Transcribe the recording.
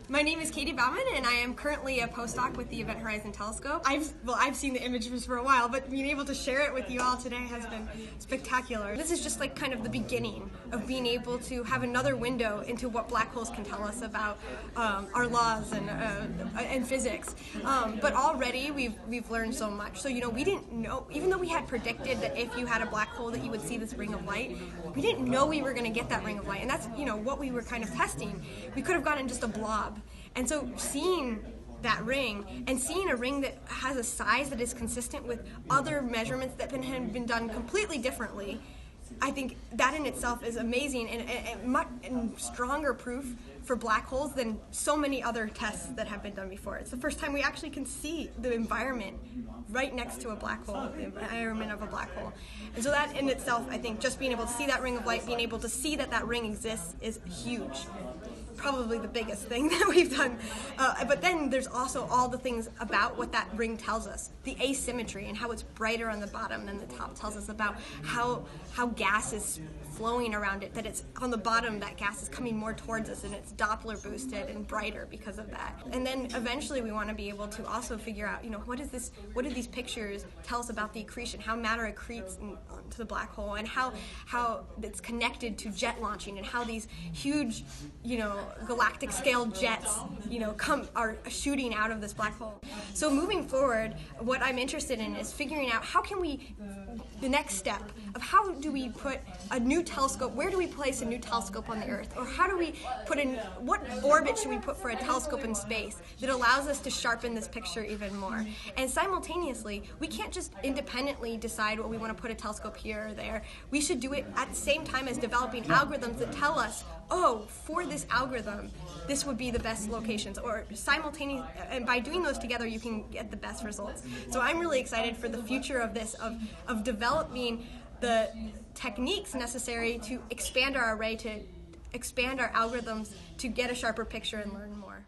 My name is Katie Bouman, and I am currently a postdoc with the Event Horizon Telescope. I've seen the images for a while, but being able to share it with you all today has been spectacular. This is just like kind of the beginning of being able to have another window into what black holes can tell us about our laws and physics. But already we've learned so much. So we didn't know, even though we had predicted that if you had a black hole that you would see this ring of light, we didn't know we were going to get that ring of light, and that's what we were kind of testing. We could have gotten just a blob. And so seeing that ring and seeing a ring that has a size that is consistent with other measurements that have been done completely differently, I think that in itself is amazing and stronger proof for black holes than so many other tests that have been done before. It's the first time we actually can see the environment right next to a black hole, the environment of a black hole. And so that in itself, I think just being able to see that ring of light, being able to see that that ring exists is huge. Probably the biggest thing that we've done. But then there's also all the things about what that ring tells us. The asymmetry and how it's brighter on the bottom than the top tells us about how gas is flowing around it, that it's on the bottom, that gas is coming more towards us and it's Doppler boosted and brighter because of that. And then eventually we want to be able to also figure out, what do these pictures tell us about the accretion, how matter accretes to the black hole, and how it's connected to jet launching, and how these huge, galactic scale jets, are shooting out of this black hole. So moving forward, what I'm interested in is figuring out the next step of how do we put a new telescope, where do we place a new telescope on the Earth, or how do we what orbit should we put for a telescope in space that allows us to sharpen this picture even more? And simultaneously, we can't just independently decide what we want to put a telescope here or there. We should do it at the same time as developing algorithms that tell us, for this algorithm, this would be the best locations, or simultaneous, and by doing those together, you can get the best results. So I'm really excited for the future of this, of developing the techniques necessary to expand our array, to expand our algorithms, to get a sharper picture and learn more.